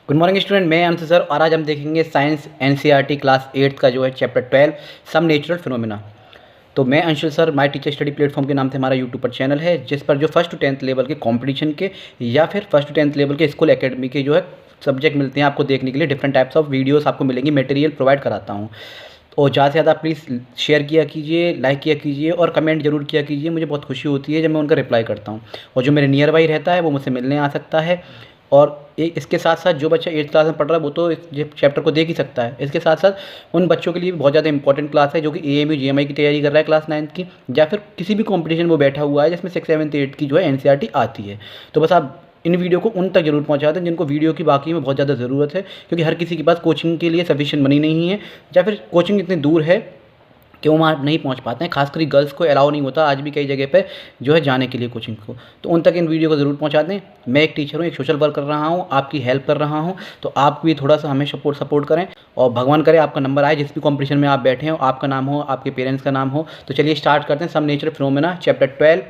Good morning student, मैं अंश sir और आज हम देखेंगे साइंस एनसीईआरटी क्लास 8 का जो है चैप्टर 12 सम नेचुरल फिनोमेना। तो मैं Anshul sir my teacher study platform के नाम से हमारा यूट्यूब पर चैनल है, जिस पर जो फर्स्ट टू 10th लेवल के कंपटीशन के या फिर फर्स्ट टू 10th लेवल के स्कूल एकेडमी के जो है सब्जेक्ट मिलते हैं आपको देखने के लिए। डिफरेंट टाइप्स ऑफ वीडियोस आपको मिलेंगी, मटेरियल प्रोवाइड कराता हूँ। और ज़्यादा से ज़्यादा प्लीज़ शेयर किया कीजिए, लाइक किया कीजिए और कमेंट जरूर किया कीजिए। मुझे बहुत खुशी होती है जब मैं उनका रिप्लाई करता हूँ। और जो मेरे नियर बाई रहता है वो मुझसे मिलने आ सकता है। और इसके साथ साथ जो बच्चा 8th क्लास में पढ़ रहा है वो तो इस चैप्टर को देख ही सकता है। इसके साथ साथ उन बच्चों के लिए भी बहुत ज़्यादा इंपॉर्टेंट क्लास है जो कि एएमयू जीएमआई की तैयारी कर रहा है क्लास 9th की, या फिर किसी भी कंपटीशन में वो बैठा हुआ है जिसमें 6th 7th 8th की जो है एनसीईआरटी आती है। तो बस आप इन वीडियो को उन तक जरूर पहुंचा दें जिनको वीडियो की बाकी में बहुत ज़्यादा ज़रूरत है, क्योंकि हर किसी के पास कोचिंग के लिए सफिशिएंट मनी नहीं है, या फिर कोचिंग इतनी दूर है कि वो वहाँ नहीं पहुँच पाते हैं। खासकर गर्ल्स को अलाउ नहीं होता आज भी कई जगह पे जो है जाने के लिए कोचिंग को। तो उन तक इन वीडियो को ज़रूर पहुँचा दें। मैं एक टीचर हूँ, एक सोशल वर्क कर रहा हूँ, आपकी हेल्प कर रहा हूँ, तो आप भी थोड़ा सा हमें सपोर्ट करें। और भगवान करे आपका नंबर आए जिस भी कॉम्पिटिशन में आप बैठे हो, आपका नाम हो, आपके पेरेंट्स का नाम हो। तो चलिए स्टार्ट करते हैं some natural phenomena chapter 12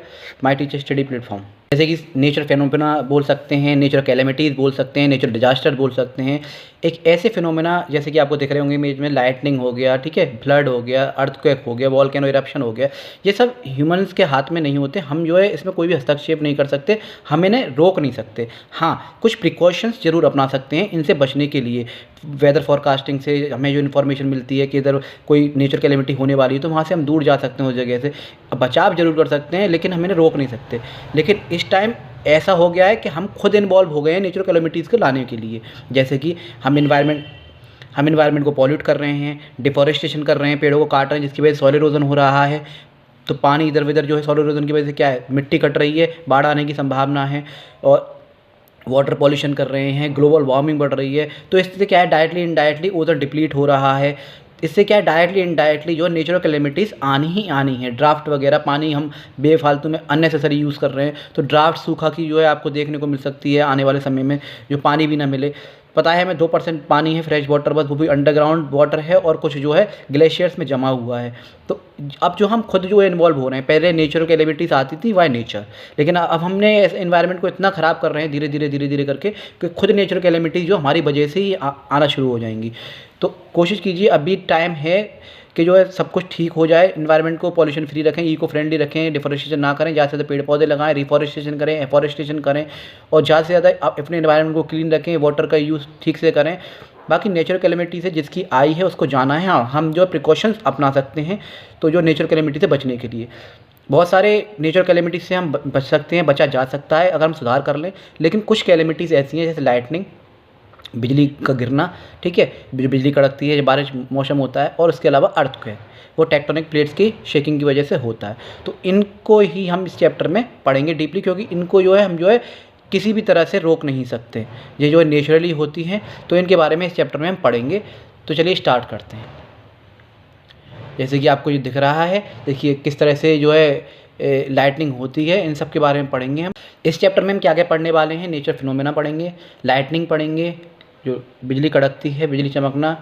my teacher study platform. जैसे कि नेचर फिनोमेना बोल सकते हैं, नेचर कैलेमिटीज़ बोल सकते हैं, नेचर डिजास्टर बोल सकते हैं। एक ऐसे फिनोमेना जैसे कि आपको दिख रहे होंगे इमेज में, लाइटनिंग हो गया, ठीक है, फ्लड हो गया, अर्थक्वेक हो गया, वॉल्केनो इरप्शन हो गया। ये सब ह्यूमंस के हाथ में नहीं होते। हम जो है इसमें कोई भी हस्तक्षेप नहीं कर सकते, हम इन्हें रोक नहीं सकते। हाँ, कुछ प्रिकॉशंस जरूर अपना सकते हैं इनसे बचने के लिए। वेदर फॉरकास्टिंग से हमें जो इन्फॉर्मेशन मिलती है कि इधर कोई नेचर कैलेमिटी होने वाली है तो वहाँ से हम दूर जा सकते हैं उस जगह से। बचाव जरूर कर सकते हैं लेकिन हम इन्हें रोक नहीं सकते। लेकिन इस टाइम ऐसा हो गया है कि हम खुद इन्वॉल्व हो गए हैं नेचुरल कैलेमिटीज़ को लाने के लिए। जैसे कि हम इन्वायरमेंट को पॉल्यूट कर रहे हैं, डिफॉरेस्टेशन कर रहे हैं, पेड़ों को काट रहे हैं, जिसकी वजह से सॉइल इरोजन हो रहा है। तो पानी इधर उधर जो है सॉइल इरोजन की वजह से क्या है, मिट्टी कट रही है, बाढ़ आने की संभावना है। और वाटर पॉल्यूशन कर रहे हैं, ग्लोबल वार्मिंग बढ़ रही है। तो इससे क्या है, डायरेक्टली इनडायरेक्टली ओजन डिप्लीट हो रहा है। इससे क्या है, डायरेक्टली इनडायरेक्टली जो नेचुरल कैलेमिटीज़ आनी ही आनी है। ड्राफ्ट वगैरह, पानी हम बेफालतू में अननेसेसरी यूज़ कर रहे हैं, तो ड्राफ्ट सूखा की जो है आपको देखने को मिल सकती है आने वाले समय में, जो पानी भी ना मिले। पता है हमें 2% पानी है फ्रेश वाटर, बस वो भी अंडरग्राउंड वाटर है और कुछ जो है ग्लेशियर्स में जमा हुआ है। तो अब जो हम खुद जो है इन्वॉल्व हो रहे हैं, पहले नेचुरल कैलेमिटीज़ आती थी वाई नेचर, लेकिन अब हमने एनवायरनमेंट को इतना ख़राब कर रहे हैं धीरे धीरे करके कि खुद नेचुरल कैलेमिटीज़ जो हमारी वजह से ही आना शुरू हो जाएंगी। तो कोशिश कीजिए, अभी टाइम है कि जो है सब कुछ ठीक हो जाए। इन्वायरमेंट को पॉल्यूशन फ्री रखें, इको फ्रेंडली रखें, डिफॉरेस्टेशन ना करें, ज़्यादा से ज़्यादा पेड़ पौधे लगाएं, रिफॉरेस्टेशन करें, एफॉरेस्टेशन करें, और ज़्यादा से ज़्यादा आप अपने इन्वायरमेंट को क्लीन रखें, वाटर का यूज़ ठीक से करें। बाकी नेचुरल कैलेमिटी से जिसकी आई है उसको जाना है। हाँ, हम जो प्रिकॉशंस अपना सकते हैं तो जो नेचुरल कैलेमिटी से बचने के लिए बहुत सारे नेचुरल कैलेमिटी से हम बच सकते हैं, बचा जा सकता है अगर हम सुधार कर लें। लेकिन कुछ कैलेमिटीज़ ऐसी हैं जैसे लाइटनिंग, बिजली का गिरना, ठीक है, बिजली कड़कती है जब बारिश मौसम होता है, और उसके अलावा अर्थक्वेक, वो टेक्टोनिक प्लेट्स की शेकिंग की वजह से होता है। तो इनको ही हम इस चैप्टर में पढ़ेंगे डीपली, क्योंकि इनको जो है हम जो है किसी भी तरह से रोक नहीं सकते। ये जो है नेचुरली होती हैं, तो इनके बारे में इस चैप्टर में हम पढ़ेंगे। तो चलिए स्टार्ट करते हैं। जैसे कि आपको ये दिख रहा है, देखिए किस तरह से जो है लाइटनिंग होती है, इन सब के बारे में पढ़ेंगे हम। इस चैप्टर में हम क्या क्या पढ़ने वाले हैं, नेचर फिनोमेना पढ़ेंगे, लाइटनिंग पढ़ेंगे, जो बिजली कड़कती है, बिजली चमकना,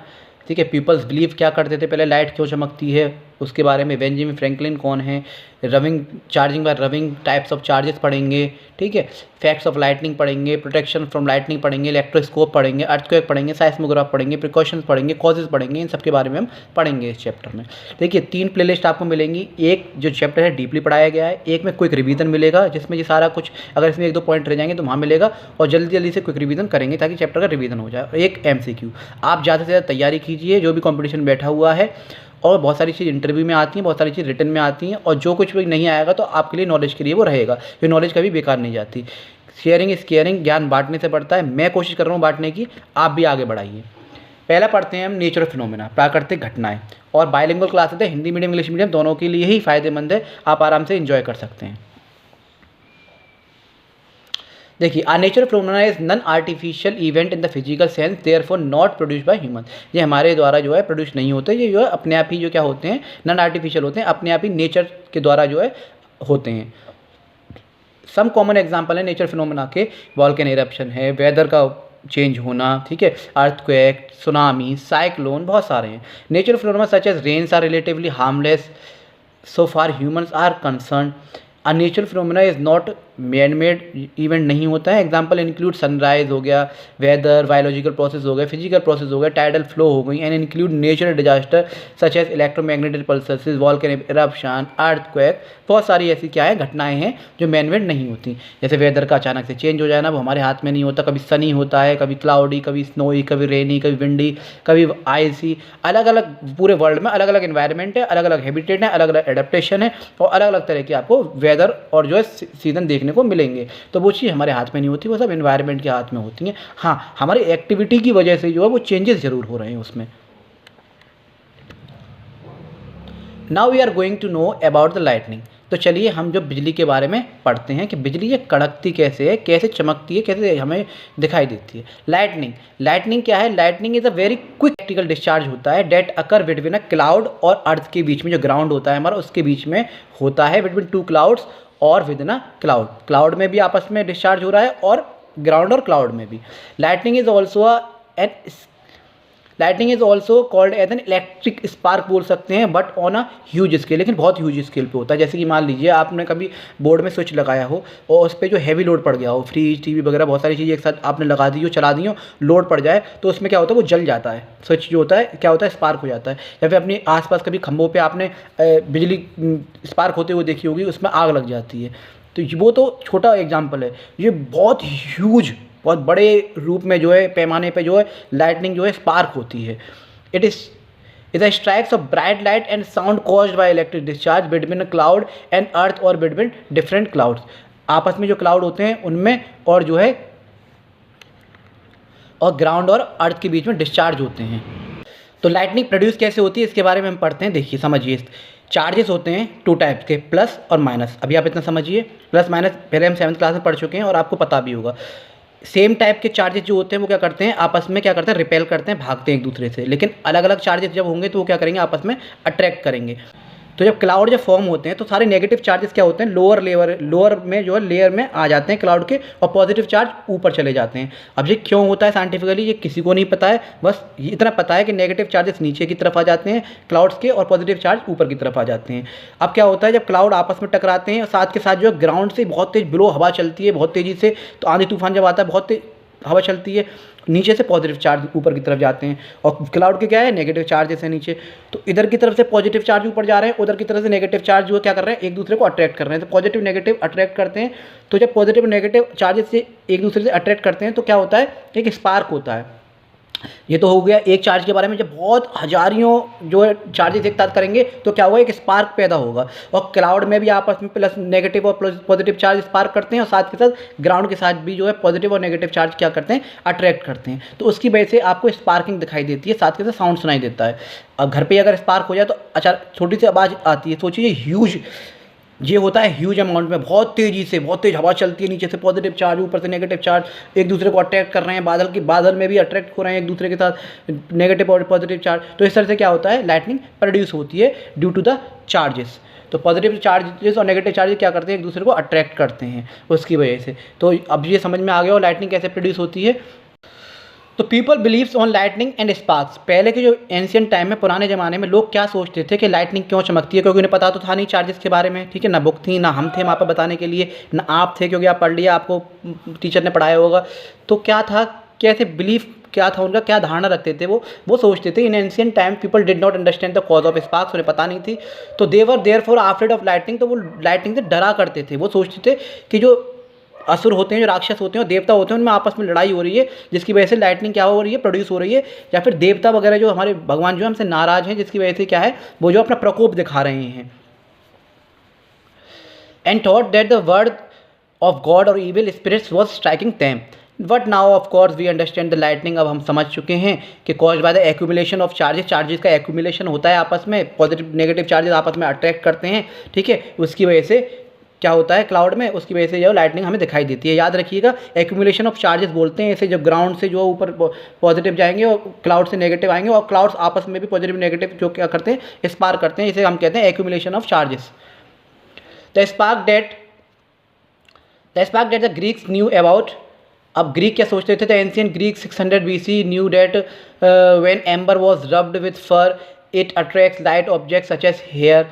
ठीक है, पीपल्स बिलीव क्या करते थे पहले, लाइट क्यों चमकती है उसके बारे में, बेंजामिन फ्रैंकलिन कौन है, रविंग, charging by रविंग, types of charges पढ़ेंगे, ठीक है, फैक्ट्स ऑफ लाइटनिंग पढ़ेंगे, प्रोटेक्शन फ्रॉम लाइटनिंग पढ़ेंगे, इलेक्ट्रोस्कोप पढ़ेंगे, अर्थक्वेक पढ़ेंगे, साइस्मोग्राफ पढ़ेंगे, प्रिकॉशंस पढ़ेंगे, कॉजेज पढ़ेंगे। इन सब के बारे में हम पढ़ेंगे इस चैप्टर में। देखिए 3 प्लेलिस्ट आपको मिलेंगी। एक जो चैप्टर है डीपली पढ़ाया गया है, एक में क्विक रिवीजन मिलेगा जिसमें ये सारा कुछ, अगर इसमें 1-2 पॉइंट रह जाएंगे तो वहाँ मिलेगा, और जल्दी जल्दी से क्विक रिवीजन करेंगे ताकि चैप्टर का रिवीजन हो जाए। एक MCQ। आप ज़्यादा से ज़्यादा तैयारी कीजिए, जो भी कॉम्पिटिशन बैठा हुआ है, और बहुत सारी चीज़ इंटरव्यू में आती हैं, बहुत सारी चीज़ रिटन में आती हैं, और जो कुछ भी नहीं आएगा तो आपके लिए नॉलेज के लिए वो रहेगा, ये नॉलेज कभी बेकार नहीं जाती। शेयरिंग इज केयरिंग, ज्ञान बांटने से बढ़ता है। मैं कोशिश कर रहा हूँ बांटने की, आप भी आगे बढ़ाइए। पहला पढ़ते हैं हम नेचुरल फिनोमेना, प्राकृतिक घटनाएं। और बाइलिंगुअल क्लासेस है, हिंदी मीडियम इंग्लिश मीडियम दोनों के लिए ही फ़ायदेमंद है, आप आराम से इंजॉय कर सकते हैं। देखिए, a natural phenomena is non artificial event in the physical sense, therefore not produced by human. ये हमारे द्वारा जो है प्रोड्यूस नहीं होते, ये जो है अपने आप ही जो क्या होते हैं, नॉन आर्टिफिशियल होते हैं, अपने आप ही नेचर के द्वारा जो है होते हैं। सम कॉमन एग्जाम्पल है नेचर फिनोमेना के, वॉल्केनो इरप्शन है, वेदर का चेंज होना, ठीक है, अर्थक्वेक, सुनामी, साइक्लोन, बहुत सारे हैं। Natural phenomena such as rains are relatively harmless so far humans are concerned. A natural phenomena is not man made event नहीं होता है। एग्जांपल इंक्लूड सनराइज हो गया, वेदर, बायोलॉजिकल प्रोसेस हो गया, फिजिकल प्रोसेस हो गया, टाइडल फ्लो हो गई, and include natural disaster such as electromagnetic pulses, volcanic eruption, earthquake. बहुत सारी ऐसी क्या है घटनाएं हैं जो मैन मेड नहीं होती। जैसे वेदर का अचानक से चेंज हो जाना, वो हमारे हाथ में नहीं होता। कभी सनी होता है, कभी क्लाउडी, कभी स्नोई, कभी रेनी, कभी विंडी, कभी आइसी। अलग अलग पूरे वर्ल्ड में अलग अलग इन्वायरमेंट है, अलग अलग हैबिटेट है, अलग अलग एडेप्टेशन है, और अलग अलग तरह के आपको वेदर और जो है सीजन देखने को मिलेंगे। तो वो चीज़ हमारे हाथ में नहीं होती, वो सब इन्वायरमेंट के हाथ में होती हैं। हाँ, हमारी एक्टिविटी की वजह से जो है वो चेंजेस जरूर हो रहे हैं उसमें। Now we are going to know about the lightning. तो चलिए हम जो बिजली के बारे में पढ़ते हैं कि बिजली ये कड़कती कैसे है, कैसे चमकती है, कैसे हमें दिखाई देती है। लाइटनिंग क्या है? Lightning is a very quick electrical discharge होता है that occur between a cloud और अर्थ के बीच में, जो ग्राउंड होता है हमारा उसके बीच में होता है, बिटवीन टू क्लाउड्स और with in a cloud. Cloud में भी आपस में डिस्चार्ज हो रहा है और ग्राउंड और क्लाउड में भी। Lightning is also called as an electric spark बोल सकते हैं, but on a huge scale, लेकिन बहुत ह्यूज स्केल पे होता है। जैसे कि मान लीजिए आपने कभी बोर्ड में स्विच लगाया हो और उस पर जो हैवी लोड पड़ गया हो, फ्रिज, टीवी वगैरह बहुत सारी चीज़ें एक साथ आपने लगा दी हो, चला दी हो, लोड पड़ जाए तो उसमें क्या होता है, वो जल जाता है। स्विच जो होता है क्या होता है, स्पार्क हो जाता है। या फिर अपने आसपास कभी खंभों पे आपने बिजली स्पार्क होते हुए देखी होगी, उसमें आग लग जाती है। तो वो तो छोटा एग्जाम्पल है। ये बहुत ह्यूज, बहुत बड़े रूप में जो है, पैमाने पे जो है लाइटनिंग जो है स्पार्क होती है। It is a strikes of bright light and sound caused by electric discharge between a cloud and earth और बिटवीन डिफरेंट क्लाउड्स। आपस में जो क्लाउड होते हैं उनमें और जो है और ग्राउंड और अर्थ के बीच में डिस्चार्ज होते हैं। तो लाइटनिंग प्रोड्यूस कैसे होती है इसके बारे में हम पढ़ते हैं। देखिए समझिए, चार्जेस होते हैं टू टाइप्स के, प्लस और माइनस। अभी आप इतना समझिए, प्लस माइनस पहले हम 7th क्लास में पढ़ चुके हैं और आपको पता भी होगा। सेम टाइप के चार्जेस जो होते हैं वो क्या करते हैं, आपस में क्या करते हैं, रिपेल करते हैं, भागते हैं एक दूसरे से। लेकिन अलग अलग चार्जेस जब होंगे तो वो क्या करेंगे, आपस में अट्रैक्ट करेंगे। तो जब क्लाउड जब फॉर्म होते हैं तो सारे नेगेटिव चार्जेस क्या होते हैं, लोअर में जो है लेयर में आ जाते हैं क्लाउड के, और पॉजिटिव चार्ज ऊपर चले जाते हैं। अब ये क्यों होता है साइंटिफिकली ये किसी को नहीं पता है, बस इतना पता है कि नेगेटिव चार्जेस नीचे की तरफ आ जाते हैं क्लाउड्स के, और पॉजिटिव चार्ज ऊपर की तरफ आ जाते हैं। अब क्या होता है, जब क्लाउड आपस में टकराते हैं, साथ के साथ जो है ग्राउंड से बहुत तेज ब्लो हवा चलती है, बहुत तेज़ी से। तो आंधी तूफान जब आता है बहुत तेज हवा चलती है, नीचे से पॉजिटिव चार्ज ऊपर की तरफ जाते हैं, और क्लाउड के क्या है, नेगेटिव चार्जेस है नीचे। तो इधर की तरफ से पॉजिटिव चार्ज ऊपर जा रहे हैं, उधर की तरफ से नेगेटिव चार्ज जो है क्या कर रहे हैं, एक दूसरे को अट्रैक्ट कर रहे हैं। तो पॉजिटिव नेगेटिव अट्रैक्ट करते हैं। तो जब पॉजिटिव नेगेटिव चार्जेस से एक दूसरे से अट्रैक्ट करते हैं तो क्या होता है, एक स्पार्क होता है। ये तो हो गया एक चार्ज के बारे में। जब बहुत हजारियों जो है चार्जेस एक साथ करेंगे तो क्या होगा, एक स्पार्क पैदा होगा। और क्लाउड में भी आपस में प्लस नेगेटिव और पॉजिटिव चार्ज स्पार्क करते हैं, और साथ के साथ ग्राउंड के साथ भी जो है पॉजिटिव और नेगेटिव चार्ज क्या करते हैं, अट्रैक्ट करते हैं। तो उसकी वजह से आपको स्पार्किंग दिखाई देती है, साथ के साथ साउंड सुनाई देता है। अब घर पर अगर स्पार्क हो जाए तो अच्छा छोटी सी आवाज़ आती है। सोचिए ह्यूज ये होता है, ह्यूज अमाउंट में बहुत तेज़ी से, बहुत तेज़ हवा चलती है, नीचे से पॉजिटिव चार्ज, ऊपर से नेगेटिव चार्ज एक दूसरे को अट्रैक्ट कर रहे हैं। बादल में भी अट्रैक्ट हो रहे हैं एक दूसरे के साथ, नेगेटिव और पॉजिटिव चार्ज। तो इस तरह से क्या होता है, लाइटनिंग प्रोड्यूस होती है ड्यू टू द चार्जेस। तो पॉजिटिव चार्जेस और नेगेटिव चार्जेस क्या करते हैं, एक दूसरे को अट्रैक्ट करते हैं उसकी वजह से। तो अब ये समझ में आ गया और लाइटनिंग कैसे प्रोड्यूस होती है। तो people believes on lightning and sparks. पहले के जो एंशियंट टाइम में, पुराने ज़माने में लोग क्या सोचते थे कि लाइटनिंग क्यों चमकती है, क्योंकि उन्हें पता तो था नहीं चार्जेस के बारे में, ठीक है ना। बुक थी ना, हम थे वहाँ पर बताने के लिए, ना आप थे क्योंकि आप पढ़ लिया, आपको टीचर ने पढ़ाया होगा। तो क्या था, कैसे बिलीव क्या था उनका, क्या धारणा रखते थे वो सोचते थे। In ancient time people did not understand the cause of sparks, उन्हें पता नहीं थी। तो दे वर देयरफॉर आफ्रेड ऑफ लाइटनिंग। तो वो लाइटनिंग से डरा करते थे। वो सोचते थे कि जो असुर होते हैं, जो राक्षस होते हैं और देवता होते हैं, उनमें आपस में लड़ाई हो रही है, जिसकी वजह से लाइटनिंग क्या हो रही है, प्रोड्यूस हो रही है। या फिर देवता वगैरह जो हमारे भगवान जो है हमसे नाराज हैं, जिसकी वजह से क्या है, वो जो अपना प्रकोप दिखा रहे हैं। And thought that the word of God और evil spirits was striking them. But now of course we understand the lightning. अब हम समझ चुके हैं कि cause by the accumulation of charges का एक्यूमुलेशन होता है आपस में, पॉजिटिव नेगेटिव चार्जेस आपस में अट्रैक्ट करते हैं, ठीक है। उसकी वजह से क्या होता है क्लाउड में, उसकी वजह से जो लाइटनिंग हमें दिखाई देती है। याद रखिएगा, एक्यूमुलेशन ऑफ चार्जेस बोलते हैं इसे, जब ग्राउंड से जो ऊपर पॉजिटिव जाएंगे और क्लाउड से नेगेटिव आएंगे, और क्लाउड्स आपस में भी पॉजिटिव नेगेटिव जो क्या करते हैं, स्पार्क करते हैं, इसे हम कहते हैं accumulation of charges. The spark that the Greeks knew about. अब ग्रीक क्या सोचते थे, the ancient Greek 600 BC knew that when amber was rubbed with fur it attracts light objects such as hair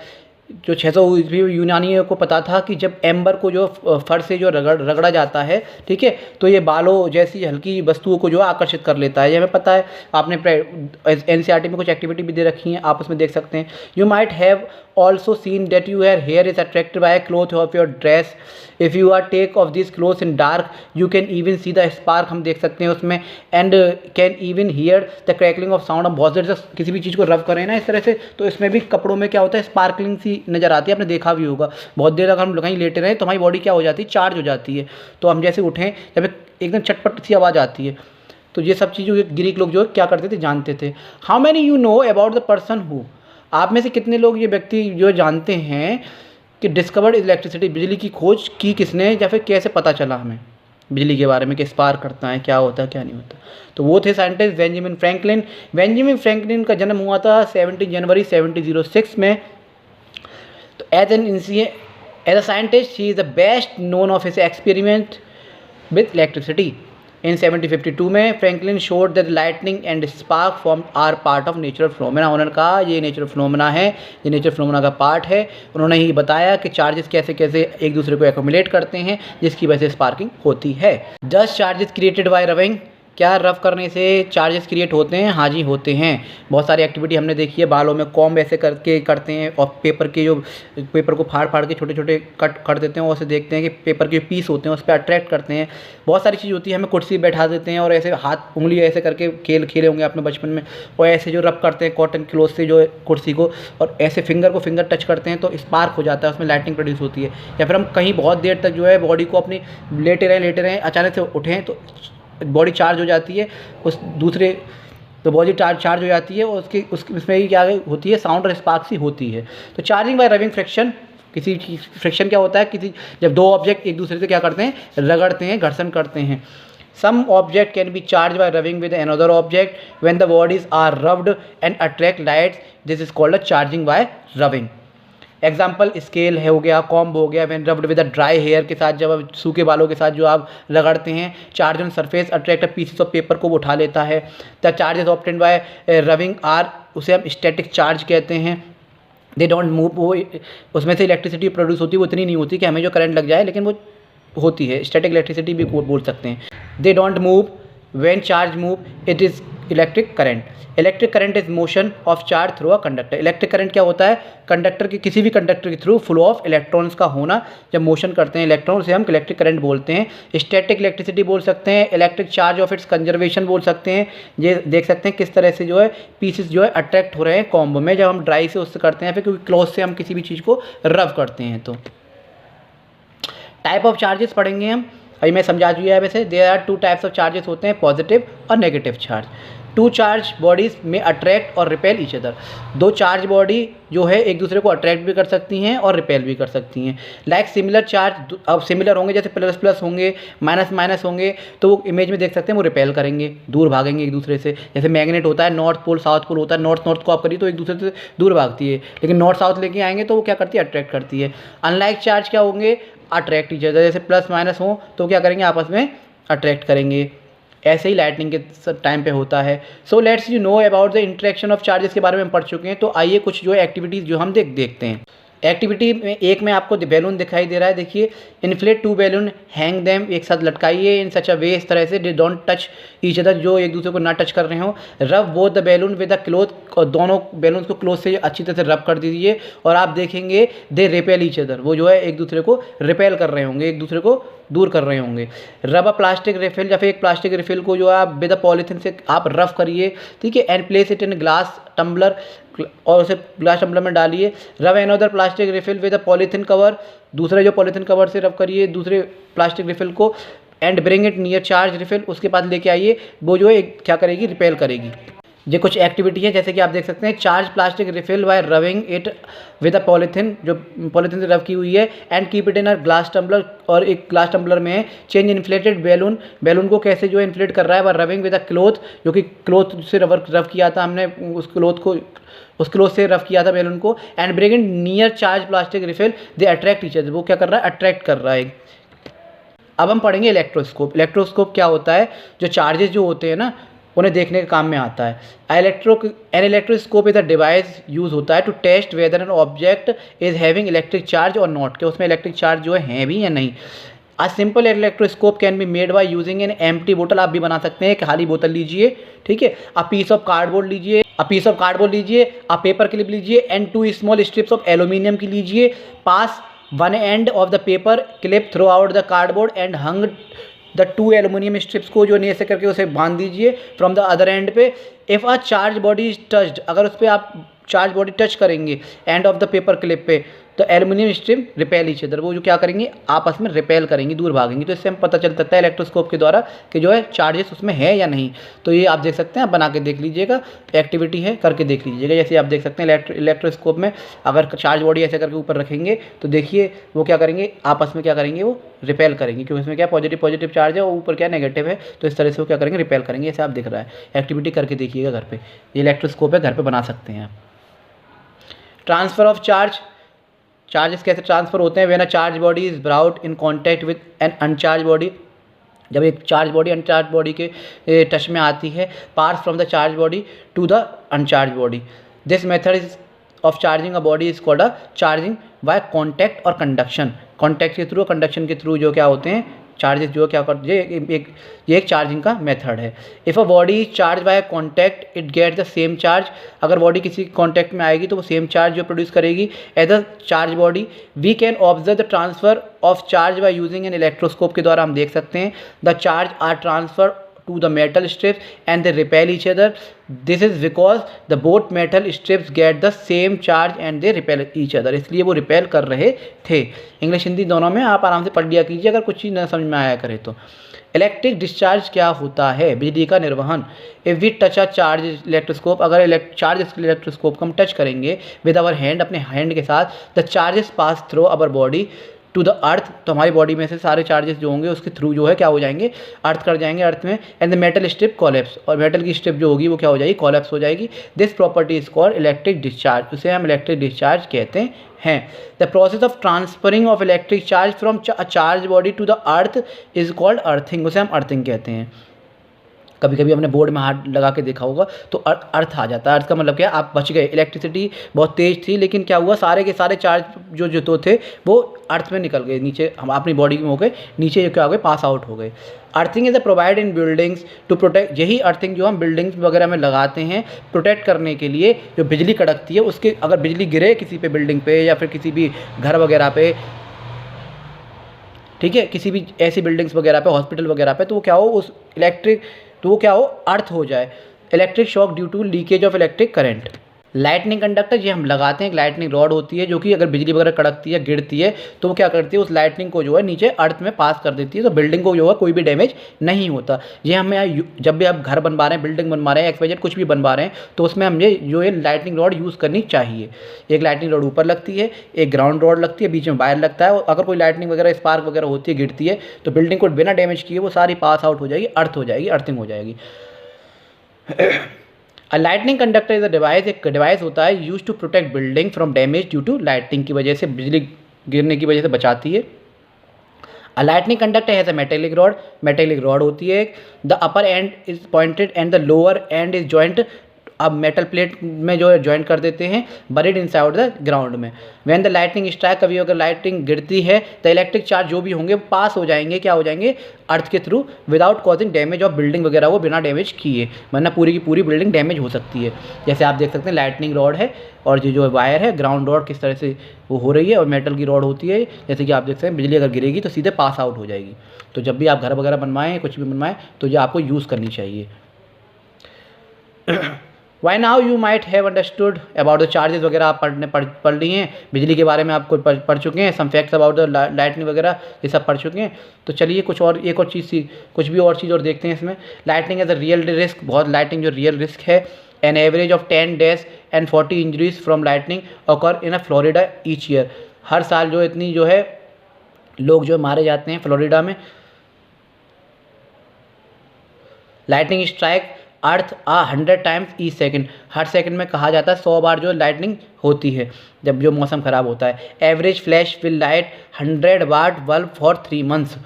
जो 600 ईस्वी यूनानियों को पता था कि जब एम्बर को जो फर्श से जो रगड़ा जाता है, ठीक है, तो ये बालों जैसी हल्की वस्तुओं को जो आकर्षित कर लेता है। ये हमें पता है, आपने एनसीईआरटी में कुछ एक्टिविटी भी दे रखी हैं, आप उसमें देख सकते हैं। You might have also seen that your hair is attracted by cloth of your dress. If you are take off this cloth in dark you can even see the spark, हम देख सकते हैं उसमें, and can even hear the crackling of sound. हम बहुत देर से किसी भी चीज़ को रब करें ना इस तरह से, तो इसमें भी कपड़ों में क्या होता है, स्पार्कलिंग सी नज़र आती है, आपने देखा भी होगा। बहुत देर अगर हम कहीं लेटे रहें तो हमारी बॉडी क्या हो जाती है, चार्ज हो जाती है। तो हम जैसे उठें जब एकदम चटपट सी आवाज़ आती है। तो ये सब चीज़ें ग्रीक लोग जो क्या करते थे, जानते थे। How many you know about the person who, आप में से कितने लोग ये व्यक्ति जो जानते हैं कि डिस्कवर्ड इलेक्ट्रिसिटी, बिजली की खोज की किसने, या फिर कैसे पता चला हमें बिजली के बारे में कि स्पार्क करता है, क्या होता है क्या नहीं होता। तो वो थे scientist Benjamin Franklin. Benjamin Franklin का जन्म हुआ था 17 जनवरी 1706 में। तो as a scientist he is the best known of his experiment with electricity. In 1752 में Franklin showed that lightning and spark form are part of natural phenomena. उन्होंने कहा ये नेचुरल फिनोमेना है, ये नेचुरल फिनोमेना का पार्ट है। उन्होंने ही बताया कि चार्जेस कैसे कैसे एक दूसरे को एक्यूमुलेट करते हैं, जिसकी वजह से स्पार्किंग होती है। Dust charges created by rubbing, क्या रफ करने से चार्जेस क्रिएट होते हैं? हाँ जी, होते हैं। बहुत सारी एक्टिविटी हमने देखी है, बालों में कॉम्ब ऐसे करके करते हैं, और पेपर को फाड़ फाड़ के छोटे छोटे कट कर देते हैं, और उसे देखते हैं कि पेपर के पीस होते हैं उस पर अट्रैक्ट करते हैं। बहुत सारी चीज़ होती है, हमें कुर्सी बैठा देते हैं और ऐसे हाथ उंगली ऐसे करके खेले होंगे आपने बचपन में, और ऐसे जो रब करते हैं कॉटन क्लोथ से जो कुर्सी को, और ऐसे फिंगर टच करते हैं तो स्पार्क हो जाता है, उसमें लाइटिंग प्रोड्यूस होती है। या फिर हम कहीं बहुत देर तक जो है बॉडी को अपनी लेटे रहें, अचानक से उठें तो बॉडी चार्ज हो जाती है, उस दूसरे तो बॉडी चार्ज हो जाती है, और उसमें ही क्या होती है, साउंड और स्पार्क सी होती है। तो चार्जिंग बाय रबिंग फ्रिक्शन, किसी फ्रिक्शन क्या होता है, जब दो ऑब्जेक्ट एक दूसरे से क्या करते हैं, रगड़ते हैं, घर्षण करते हैं। Some object can be charge by rubbing with another object when the bodies are rubbed and attract lights, this is called a charging by rubbing. Example scale है हो गया, कॉम्ब हो गया, when rubbed with a dry hair के साथ, जब आप सूखे बालों के साथ जो आप रगड़ते हैं, charge on surface attract pieces of paper को वो उठा लेता है। The charges obtained by rubbing are, उसे हम स्टैटिक चार्ज कहते हैं। दे डोंट मूव, वो उसमें से इलेक्ट्रिसिटी प्रोड्यूस होती है, वो इतनी नहीं होती कि हमें जो करंट लग जाए, लेकिन वो होती है, स्टैटिक इलेक्ट्रिसिटी भी बोल सकते हैं। They don't move, when charge move it is electric current. Electric current is motion of charge through a conductor. Electric current क्या होता है, कंडक्टर के किसी भी कंडक्टर के थ्रू फ्लो ऑफ इलेक्ट्रॉन्स का होना, जब मोशन करते हैं इलेक्ट्रॉन, उसे हम इलेक्ट्रिक करंट बोलते हैं। स्टैटिक इलेक्ट्रिसिटी बोल सकते हैं, electric charge of its conservation बोल सकते हैं। ये देख सकते हैं किस तरह से जो है पीसेस जो है अट्रैक्ट हो रहे हैं कॉम्ब में, जब हम ड्राई से उससे करते हैं, फिर क्योंकि क्लॉथ से हम किसी भी चीज़ को रब करते हैं। तो टाइप ऑफ चार्जेस पढ़ेंगे हम, अभी मैं समझा दिया है। वैसे there are 2 types of charges होते हैं, पॉजिटिव और नेगेटिव चार्ज। 2 चार्ज बॉडीज में अट्रैक्ट और repel each other. 2 charge body जो है एक दूसरे को अट्रैक्ट भी कर सकती हैं और रिपेल भी कर सकती हैं। लाइक सिमिलर चार्ज, अब सिमिलर होंगे, जैसे प्लस प्लस होंगे, माइनस माइनस होंगे, तो वो इमेज में देख सकते हैं वो रिपेल करेंगे, दूर भागेंगे एक दूसरे से। जैसे मैग्नेट होता है, नॉर्थ पोल साउथ पोल होता है, नॉर्थ को आप करिए तो एक दूसरे से दूर भागती है, लेकिन नॉर्थ साउथ लेके आएंगे तो वो क्या करती है, अट्रैक्ट करती है। अनलाइक चार्ज क्या होंगे, अट्रैक्ट ईच अदर, जैसे प्लस माइनस हो तो क्या करेंगे, आपस में अट्रैक्ट करेंगे। ऐसे ही लाइटनिंग के टाइम पे होता है। So let's you know about the interaction of charges के बारे में हम पढ़ चुके हैं। तो आइए कुछ जो है एक्टिविटीज़ जो हम देखते हैं। एक्टिविटी में एक में आपको बैलून दिखाई दे रहा है, देखिए, इन्फ्लेट 2 बैलून, हैंग देम, एक साथ लटकाइए, इन सच अ वे, इस तरह से they don't touch each other, जो एक दूसरे को ना टच कर रहे हो। रब both the balloon with the cloth, और दोनों बैलून को क्लोथ से अच्छी तरह से रब कर दीजिए, और आप देखेंगे दे रिपेल ईच अदर, वो जो है एक दूसरे को रिपेल कर रहे होंगे, एक दूसरे को दूर कर रहे होंगे। रब अ प्लास्टिक रिफिल, या फिर एक प्लास्टिक रिफिल को जो आप विद अ पॉलीथिन से आप रफ करिए, ठीक है, and place it in glass tumbler, और उसे ग्लास टम्बलर में डालिए। Rub another plastic refill with a polythene cover, दूसरे जो पॉलीथिन कवर से रब करिए दूसरे प्लास्टिक रिफिल को, and bring it near charge refill, उसके बाद लेके आइए, वो जो है क्या करेगी, रिपेल करेगी। ये कुछ एक्टिविटी है, जैसे कि आप देख सकते हैं, charge plastic refill by rubbing it with a polythene, जो पॉलीथिन से रब की हुई है, and keep it in a glass tumbler, और एक ग्लास टम्बलर में है। चेंज इन्फ्लेटेड बैलून, बैलून को कैसे जो है इन्फ्लेट कर रहा है, bye rubbing with a cloth, जो कि क्लोथ से रब किया था हमने, उस क्लोथ से रफ किया था बैलून को, and bring it near charge plastic refill, they attract each other, वो क्या कर रहा है, अट्रैक्ट कर रहा है। अब हम पढ़ेंगे इलेक्ट्रोस्कोप। इलेक्ट्रोस्कोप क्या होता है, जो चार्जेस जो होते हैं ना, उन्हें देखने के काम में आता है। An electroscope is a device use होता है to test whether an object is having electric charge और नॉट, कि उसमें इलेक्ट्रिक चार्ज जो है भी या नहीं। A simple electroscope can be made by using an empty बोतल, आप भी बना सकते हैं, खाली बोतल लीजिए, ठीक है, अ पीस ऑफ कार्डबोर्ड लीजिए, अ पेपर क्लिप लीजिए and 2 small strips of aluminium की लीजिए, pass one end of the paper clip throughout the cardboard and hung the 2 aluminium strips को जो ऐसे करके उसे बांध दीजिए फ्रॉम द अदर एंड पे। If a charge body is touched, अगर उस पर आप चार्ज बॉडी टच करेंगे end of the paper clip पे, तो aluminium strip repel each other, वो जो क्या करेंगे आपस में रिपेल करेंगे, दूर भागेंगे। तो इससे हम पता चल सकता है इलेक्ट्रोस्कोप के द्वारा कि जो है चार्जेस उसमें है या नहीं। तो ये आप देख सकते हैं, आप बना के देख लीजिएगा, एक्टिविटी है करके देख लीजिएगा। जैसे आप देख सकते हैं इलेक्ट्रोस्कोप में अगर चार्ज बॉडी ऐसे करके ऊपर रखेंगे तो देखिए वो क्या करेंगे, आपस में क्या करेंगे, वो रिपेल करेंगे, क्योंकि इसमें क्या पॉजिटिव चार्ज है और ऊपर क्या नेगेटिव है, तो इस तरह से वो क्या करेंगे, रिपेल करेंगे। ऐसे आप दिख रहा है, एक्टिविटी करके देखिएगा घर पे। ये इलेक्ट्रोस्कोप है, घर पे बना सकते हैं आप। ट्रांसफ़र ऑफ चार्जेस कैसे ट्रांसफ़र होते हैं? When a charge body is brought in contact with an uncharge body, जब एक चार्ज बॉडी अनचार्ज बॉडी के टच में आती है, pass from the charge body to the uncharge body. This method is of charging a body is called a charging by contact और conduction. Contact के through, conduction के through जो क्या होते हैं चार्जेस, जो क्या करते हैं, ये एक चार्जिंग का मेथड है। If a body is charge by contact it get the same charge, अगर बॉडी किसी कॉन्टैक्ट में आएगी तो वो सेम चार्ज जो प्रोड्यूस करेगी as a charge body. We can observe the transfer of charge by using an electroscope के द्वारा हम देख सकते हैं। The charge are transfer to the metal strips and they repel each other. This is because the both metal strips get the same charge and they repel each other. इसलिए वो repel कर रहे थे। इंग्लिश हिंदी दोनों में आप आराम से पढ़ लिया कीजिए अगर कुछ चीज़ न समझ में आया करे तो। इलेक्ट्रिक डिस्चार्ज क्या होता है? बिजली का निर्वहन। If we touch a charge electroscope, अगर चार्ज इलेक्ट्रोस्कोप को हम टच करेंगे विद आवर हैंड, अपने हैंड के साथ, the charges pass through our body to the earth, तो हमारी बॉडी में से सारे चार्जेस जो होंगे उसके थ्रू जो है क्या हो जाएंगे, अर्थ कर जाएंगे, अर्थ में। And the metal strip collapse, और मेटल की स्ट्रिप जो होगी वो क्या हो जाएगी, कोलैप्स हो जाएगी। This property is called electric discharge, उसे हम इलेक्ट्रिक डिस्चार्ज कहते हैं। The process of transferring of electric charge from a charge body to the earth is called earthing, उसे हम अर्थिंग कहते हैं। कभी कभी हमने बोर्ड में हाथ लगा के देखा होगा तो अर्थ आ जाता है। अर्थ का मतलब क्या है, आप बच गए, इलेक्ट्रिसिटी बहुत तेज़ थी लेकिन क्या हुआ, सारे के सारे चार्ज जो तो थे वो अर्थ में निकल गए, नीचे हम अपनी बॉडी में हो गए, नीचे क्या हो गए, पास आउट हो गए। Earthing is a provide in buildings to protect, यही अर्थिंग जो हम बिल्डिंग्स वगैरह में लगाते हैं प्रोटेक्ट करने के लिए। जो बिजली कड़कती है उसके, अगर बिजली गिरे किसी पे, बिल्डिंग पे या फिर किसी भी घर वगैरह पे, ठीक है, किसी भी ऐसी बिल्डिंग्स वगैरह पे, हॉस्पिटल वगैरह पे, तो वो क्या हो, उस इलेक्ट्रिक, तो वो क्या हो, अर्थ हो जाए। Electric shock due to leakage of electric current. Lightning conductor, ये हम लगाते हैं, एक लाइटनिंग रॉड होती है जो कि अगर बिजली वगैरह कड़कती है, गिरती है, तो वो क्या करती है, उस लाइटनिंग को जो है नीचे अर्थ में पास कर देती है, तो बिल्डिंग को जो है कोई भी डैमेज नहीं होता। ये हमें जब भी आप घर बनवा रहे हैं, बिल्डिंग बनवा रहे हैं, XYZ कुछ भी बनवा रहे हैं, तो उसमें हम ये जो है लाइटनिंग रॉड यूज़ करनी चाहिए। एक लाइटनिंग रॉड ऊपर लगती है, एक ग्राउंड रॉड लगती है, बीच में वायर लगता है, और अगर कोई लाइटनिंग वगैरह स्पार्क वगैरह होती है, गिरती है, तो बिल्डिंग को बिना डैमेज किए वो सारी पास आउट हो जाएगी, अर्थ हो जाएगी, अर्थिंग हो जाएगी। A lightning conductor is a device, एक डिवाइस होता है use to protect building from damage due to lightning, की वजह से, बिजली गिरने की वजह से बचाती है। अ lightning conductor has a metallic rod होती है। The upper and is pointed and the lower and is joint, अब मेटल प्लेट में जो है ज्वाइंट कर देते हैं, बरीड इनसाइड द ग्राउंड में। व्हेन द लाइटनिंग स्ट्राइक, कभी अगर लाइटनिंग गिरती है, द इलेक्ट्रिक चार्ज जो भी होंगे पास हो जाएंगे, क्या हो जाएंगे, अर्थ के through, without causing damage of building वगैरह, वो बिना डैमेज किए, वरना पूरी की पूरी बिल्डिंग डैमेज हो सकती है। जैसे आप देख सकते हैं लाइटनिंग रॉड है और जो वायर है, ग्राउंड रॉड किस तरह से वो हो रही है, और मेटल की रॉड होती है, जैसे कि आप देख सकते हैं बिजली अगर गिरेगी तो सीधे पास आउट हो जाएगी। तो जब भी आप घर वगैरह बनवाएं, कुछ भी बनवाएं, तो ये आपको यूज़ करनी चाहिए। Why now you might have understood about the charges वगैरह आप पढ़ लिए हैं, बिजली के बारे में आपको पढ़ चुके हैं, some facts about the lightning वगैरह ये सब पढ़ चुके हैं। तो चलिए एक और चीज़ और देखते हैं इसमें। Lightning as a real risk, बहुत लाइटनिंग जो रियल रिस्क है। An average of 10 death and 40 injuries from lightning occur in Florida each year, हर साल जो इतनी जो है लोग जो मारे जाते हैं फ्लोरिडा में। Lightning strike earth 100 times each second, हर सेकंड में कहा जाता है 100 बार जो लाइटनिंग होती है जब जो मौसम ख़राब होता है। Average flash will light 100 watt bulb for 3 months,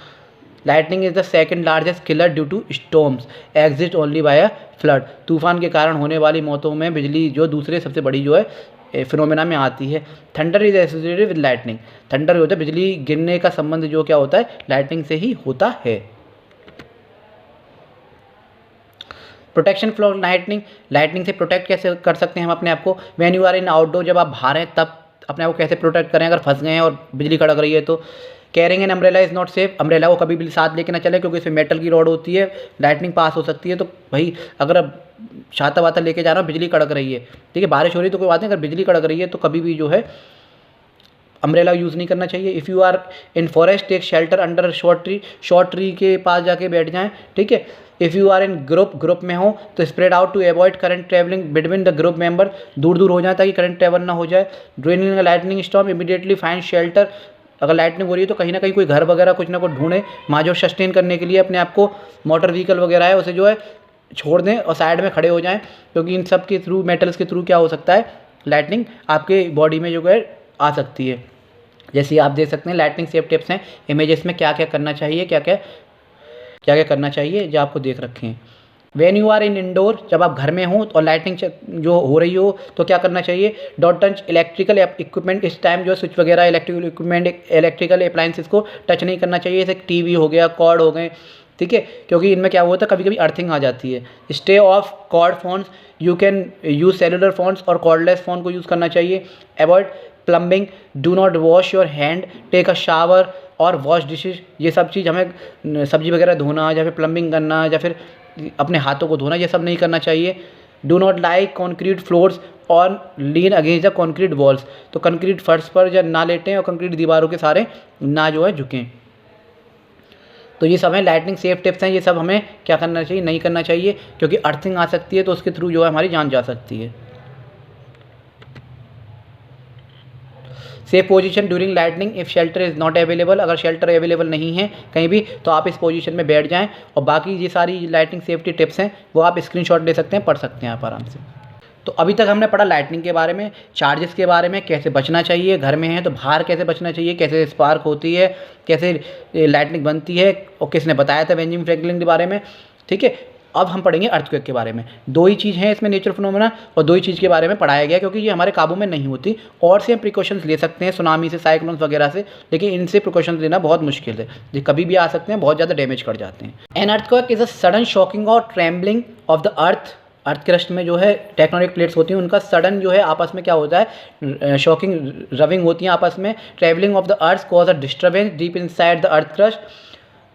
lightning is the second largest killer due to storms, exist only by a flood. तूफान के कारण होने वाली मौतों में बिजली जो दूसरे सबसे बड़ी जो है फिनोमेना में आती है। Thunder is associated with lightning, thunder होता है बिजली गिरने का संबंध जो क्या होता है लाइटनिंग से ही होता है। प्रोटेक्शन फ्रॉम लाइटनिंग, लाइटनिंग से प्रोटेक्ट कैसे कर सकते हैं हम अपने आप को। When you are in outdoor, जब आप बाहर हैं तब अपने आप को कैसे प्रोटेक्ट करें अगर फंस गए हैं और बिजली कड़क रही है तो। Carrying an umbrella is not safe, umbrella को कभी भी साथ लेके ना चले क्योंकि इसमें मेटल की रॉड होती है, लाइटनिंग पास हो सकती है। तो भाई अगर आप छाता वाता लेके जा रहा हो, बिजली कड़क रही है, ठीक है, बारिश हो रही है तो कोई बात नहीं, अगर बिजली कड़क रही है तो कभी भी जो है अम्ब्रेला यूज़ नहीं करना चाहिए। If you are in forest take shelter under short tree के पास जाके बैठ जाएं, ठीक है। If you are in group में हो तो spread out to avoid current travelling between the group member, दूर हो जाए ताकि करंट ट्रेवल ना हो जाए। During lightning storm immediately find shelter, अगर लाइटनिंग हो रही है तो कहीं ना कहीं कोई घर वगैरह कुछ ना कुछ ढूंढें, माजो सस्टेन करने के लिए अपने आप को। मोटर व्हीकल वगैरह है उसे जो है छोड़ दें और साइड में खड़े हो जाएं, क्योंकि इन सब के थ्रू, मेटल्स के थ्रू क्या हो सकता है, लाइटनिंग आपके बॉडी में जो है आ सकती है। जैसे आप देख सकते हैं लाइटनिंग सेफ टिप्स हैं इमेजेस में, क्या क्या करना चाहिए, क्या क्या करना चाहिए जो आपको देख रखे हैं। When you are in indoor, जब आप घर में हो और लाइटनिंग जो हो रही हो तो क्या करना चाहिए। डोंट टच इलेक्ट्रिकल इक्विपमेंट, इस टाइम जो स्विच वगैरह इलेक्ट्रिकल इक्विपमेंट, इलेक्ट्रिकल अप्लायंसेस को टच नहीं करना चाहिए, जैसे टीवी हो गया, कॉर्ड हो गए, ठीक है, क्योंकि इनमें क्या होता है कभी कभी अर्थिंग आ जाती है। Stay off cord phones, you can use cellular phones और कॉर्डलेस फ़ोन को यूज़ करना चाहिए। Avoid plumbing, do not wash your hand, take a shower और वॉश डिशेज। ये सब चीज़ हमें सब्जी वगैरह धोना या फिर प्लम्बिंग करना या फिर अपने हाथों को धोना, ये सब नहीं करना चाहिए। Do not lie concrete floors और लीन अगेंस्ट द कॉन्क्रीट वॉल्स, तो कंक्रीट फर्श पर या ना लेटें और कंक्रीट दीवारों के सारे ना जो है झुकें। तो ये सब है लाइटनिंग सेफ टिप्स हैं, ये सब हमें क्या करना चाहिए, नहीं करना चाहिए, क्योंकि अर्थिंग आ सकती है तो उसके थ्रू जो है हमारी जान जा सकती है। Safe position during lightning, if shelter is not available, अगर शेल्टर अवेलेबल नहीं है कहीं भी तो आप इस पोजीशन में बैठ जाएं। और बाकी ये सारी लाइटनिंग सेफ्टी टिप्स हैं वो आप स्क्रीनशॉट ले सकते हैं, पढ़ सकते हैं आप आराम से। तो अभी तक हमने पढ़ा लाइटनिंग के बारे में, चार्जेस के बारे में, कैसे बचना चाहिए, घर में है तो बाहर कैसे बचना चाहिए, कैसे स्पार्क होती है, कैसे लाइटनिंग बनती है और किसने बताया था बेंजामिन फ्रैंकलिन के बारे में, ठीक है। अब हम पढ़ेंगे अर्थक्वेक के बारे में। दो ही चीज़ हैं इसमें नेचुरल फिनोमेना, और दो ही चीज़ के बारे में पढ़ाया गया क्योंकि ये हमारे काबू में नहीं होती। और से हम प्रिकॉशंस ले सकते हैं सुनामी से, साइक्लोन्स वगैरह से, लेकिन इनसे प्रिकॉशंस लेना बहुत मुश्किल है, ये कभी भी आ सकते हैं, बहुत ज़्यादा डैमेज कर जाते हैं। An earthquake is a sudden shocking और trembling of the earth crust में जो है टेक्टोनिक प्लेट्स होती हैं, उनका सडन जो है आपस में क्या होता है, शॉकिंग रविंग होती हैं आपस में। Travelling of the earth cause a disturbance deep inside the earth crust.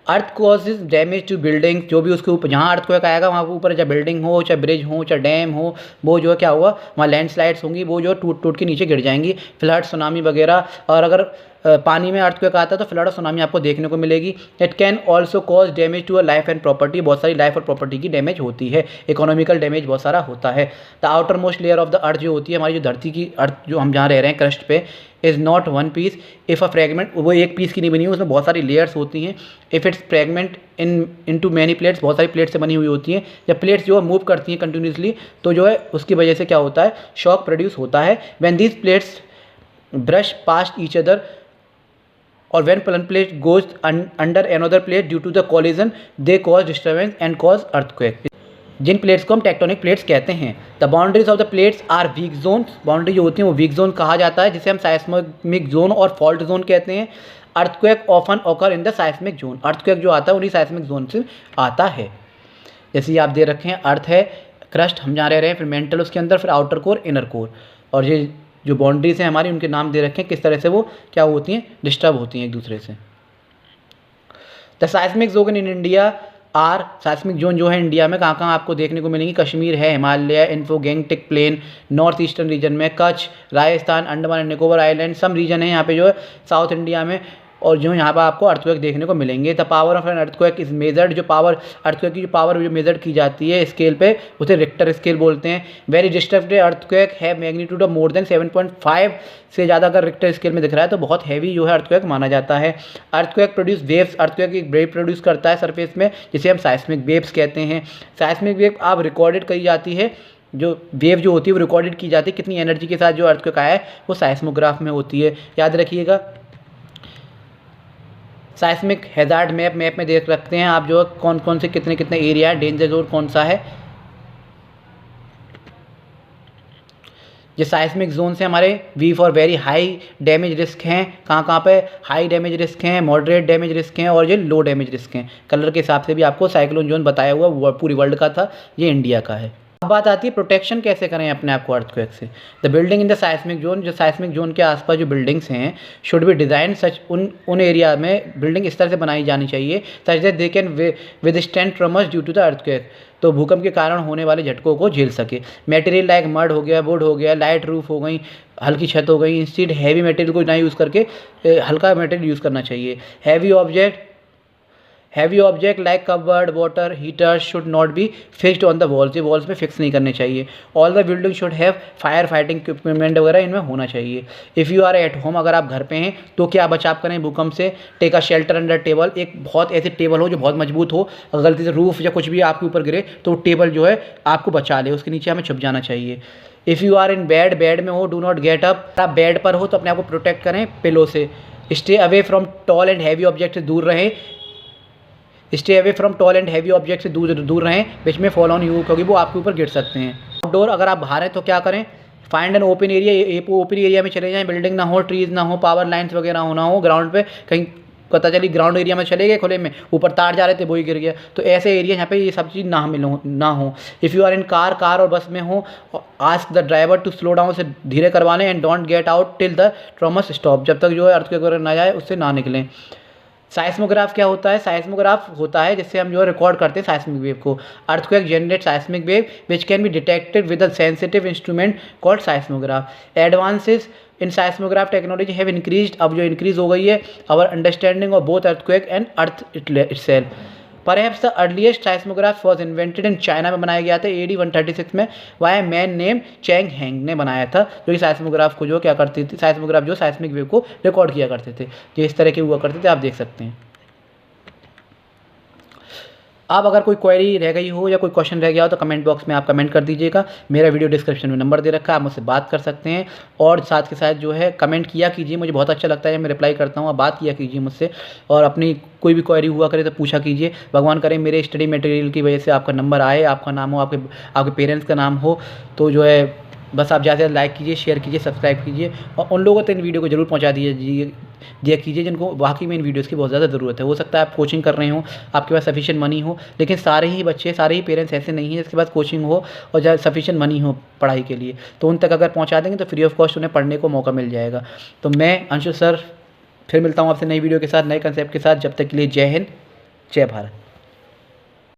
Earth causes damage to building, जो भी उसके ऊपर जहाँ अर्थक्वेक आएगा वहाँ ऊपर, चाहे बिल्डिंग हो, चाहे ब्रिज हो, चाहे डैम हो, वो जो है क्या हुआ, वहाँ लैंडस्लाइड्स होंगी, वो जो टूट के नीचे गिर जाएंगी। फ्लड, सुनामी वगैरह, और अगर पानी में अर्थक्वेक आता है तो फ्लड और सुनामी आपको देखने को मिलेगी। It can also cause damage to a life and property, बहुत सारी लाइफ और प्रॉपर्टी की डैमेज होती है, इकोनॉमिकल डैमेज बहुत सारा होता है। The outer most layer of the अर्थ जो होती है, हमारी जो धरती की अर्थ जो हम जहाँ रह रहे हैं क्रस्ट पे, is not one piece if a fragment, वो एक पीस की नहीं बनी हुई, उसमें बहुत सारी लेयर्स होती हैं। If it's fragment into many plates, बहुत सारी प्लेट से बनी हुई होती हैं। जब प्लेट्स जो है मूव करती हैं कंटिन्यूसली तो जो है उसकी वजह से क्या होता है, शॉक प्रोड्यूस होता है। When these plates brush past each other और when one plate goes under another plate due to the collision, they cause disturbance and cause earthquake। जिन प्लेट्स को हम टेक्टोनिक प्लेट्स कहते हैं। The boundaries of the plates are weak zone, boundary जो होती है वो वीक जोन कहा जाता है, जिसे हम साइस्मिक जोन और फॉल्ट जोन कहते हैं। Earthquake often occur in the seismic zone, earthquake जो आता है उन्हीं साइस्मिक जोन से आता है। जैसे ये आप दे रखे हैं, अर्थ है, क्रस्ट हम जहाँ रह रहे हैं, फिर मेंटल उसके अंदर, फिर आउटर कोर, इनर कोर, और ये जो बाउंड्रीज हैं हमारी उनके नाम दे रखे हैं, किस तरह से वो क्या होती हैं, डिस्टर्ब होती हैं एक दूसरे से। The seismic zone in India are, seismic zone जो है इंडिया में कहाँ कहाँ आपको देखने को मिलेंगी, कश्मीर है, Himalaya, Indo Gangetic plain, north eastern region में, Kutch, Rajasthan, Andaman and Nicobar island, some region है यहाँ पे जो है साउथ इंडिया में, और जो यहाँ पर आपको अर्थक्वेक देखने को मिलेंगे। The power of an earthquake is measured, जो पावर अर्थक्वेक की जो पावर जो मेजर की जाती है स्केल पे, उसे रिक्टर स्केल बोलते हैं। वेरी डिस्टर्ब्ड अर्थक्वेक है मैग्नीट्यूड ऑफ मोर देन 7.5 से ज़्यादा अगर रिक्टर स्केल में दिख रहा है तो बहुत हैवी जो है अर्थक्वेक माना जाता है। अर्थक्वेक प्रोड्यूस वेव्स, अर्थक्वेक एक वेव प्रोड्यूस करता है सरफेस में, जिसे हम साइस्मिक वेव्स कहते हैं। साइस्मिक वेव आप रिकॉर्डेड करी जाती है, जो वेव जो होती है वो रिकॉर्डेड की जाती है, कितनी एनर्जी के साथ जो अर्थक्वेक आया है वो साइस्मोग्राफ में होती है, याद रखिएगा। साइस्मिक हैजार्ड मैप में देख रखते हैं आप जो है कौन कौन से कितने कितने एरिया है, डेंजर जोन कौन सा है। ये साइस्मिक जोन से हमारे V for very high damage risk हैं, कहाँ पे हाई डैमेज रिस्क हैं, मॉडरेट डैमेज रिस्क हैं और ये लो डैमेज रिस्क हैं। कलर के हिसाब से भी आपको साइक्लोन जोन बताया हुआ पूरी वर्ल्ड का था, ये इंडिया का है। अब बात आती है प्रोटेक्शन कैसे करें अपने आप को अर्थक्वेक से। The building in the seismic zone, जो साइस्मिक जोन के आसपास जो बिल्डिंग्स हैं शुड बी डिज़ाइन सच, उन एरिया में बिल्डिंग इस तरह से बनाई जानी चाहिए such that they can withstand tremors due to the earthquake, तो भूकंप के कारण होने वाले झटकों को झेल सके। मटेरियल लाइक मड हो गया, वुड हो गया, लाइट रूफ हो गई, हल्की छत हो गई, इंस्टेड हैवी मटेरियल को ना यूज़ करके हल्का मटेरियल यूज़ करना चाहिए। Heavy object like cupboard, water heater should not be fixed on the walls, ये वॉल्स पे फिक्स नहीं करने चाहिए। All the building should have fire fighting equipment वगैरह इनमें होना चाहिए। If you are at home, अगर आप घर पे हैं तो क्या बचाव करें भूकंप से। Take a shelter under table, एक बहुत ऐसी टेबल हो जो बहुत मजबूत हो, अगर गलती से रूफ या कुछ भी आपके ऊपर गिरे तो टेबल जो है आपको बचा ले, उसके नीचे हमें छुप जाना चाहिए। If you are in bed में हो, डू नॉट गेट अप, आप बेड पर हो तो अपने आप को प्रोटेक्ट करें पिलो से। Stay away from tall and heavy object से दूर रहें, stay away from tall and heavy object से दूर रहें, बीच में फॉल ऑन यू, क्योंकि वो आपके ऊपर गिर सकते हैं। आउटडोर, अगर आप बाहर हैं तो क्या करें, find an open area, open area में चले जाएं, बिल्डिंग ना हो, ट्रीज ना हो, पावर लाइन्स वगैरह हो ना हो, ग्राउंड पे कहीं पता चली ग्राउंड एरिया में चले गए खुले में, ऊपर तार जा रहे थे वही गिर गया, तो ऐसे एरिया यहाँ पे ये सब चीज़ ना हो। If you are in car और बस में हो, ask the driver to slow down, से धीरे करवा लें, and don't get out till the tremors stop, जब तक जो है अर्थक्वेक वगैरह ना जाए उससे ना निकलें। साइस्मोग्राफ क्या होता है, साइस्मोग्राफ होता है जिससे हम जो है रिकॉर्ड करते हैं साइस्मिक वेव को। Earthquake generate seismic wave which can be detected with a sensitive instrument called seismograph. Advances in seismograph technology have increased, अब जो इंक्रीज हो गई है our understanding of both earthquake and earth itself. Perhaps the earliest seismograph was invented in China में बनाया गया था AD 136 में, by man name Chang Heng ने बनाया था, जो कि साइस्मोग्राफ को जो क्या करती थी, साइस्मोग्राफ जो साइस्मिक वेव को रिकॉर्ड किया करते थे, जो इस तरह के हुआ करते थे, आप देख सकते हैं। आप अगर कोई क्वेरी रह गई हो या कोई क्वेश्चन रह गया हो तो कमेंट बॉक्स में आप कमेंट कर दीजिएगा। मेरा वीडियो डिस्क्रिप्शन में नंबर दे रखा है, आप मुझसे बात कर सकते हैं। और साथ के साथ जो है कमेंट किया कीजिए, मुझे बहुत अच्छा लगता है मैं रिप्लाई करता हूँ, आप बात किया कीजिए मुझसे, और अपनी कोई भी क्वेरी हुआ करे तो पूछा कीजिए। भगवान करे मेरे स्टडी मटेरियल की वजह से आपका नंबर आए, आपका नाम हो, आपके पेरेंट्स का नाम हो, तो जो है बस आप ज़्यादा से ज़्यादा लाइक कीजिए, शेयर कीजिए, सब्सक्राइब कीजिए, और उन लोगों तक इन वीडियो को जरूर पहुँचा दिया कीजिए जिनको वाकई में इन वीडियोज़ की बहुत ज़्यादा ज़रूरत है। हो सकता है आप कोचिंग कर रहे हो, आपके पास सफिशिएंट मनी हो, लेकिन सारे ही बच्चे, सारे ही पेरेंट्स ऐसे नहीं हैं जिसके पास कोचिंग हो और सफिशिएंट मनी हो पढ़ाई के लिए, तो उन तक अगर पहुँचा देंगे तो फ्री ऑफ कॉस्ट उन्हें पढ़ने को मौका मिल जाएगा। तो मैं अंशु सर फिर मिलता हूँ आपसे नई वीडियो के साथ, नए कंसेप्ट के साथ। जब तक के लिए जय हिंद, जय भारत।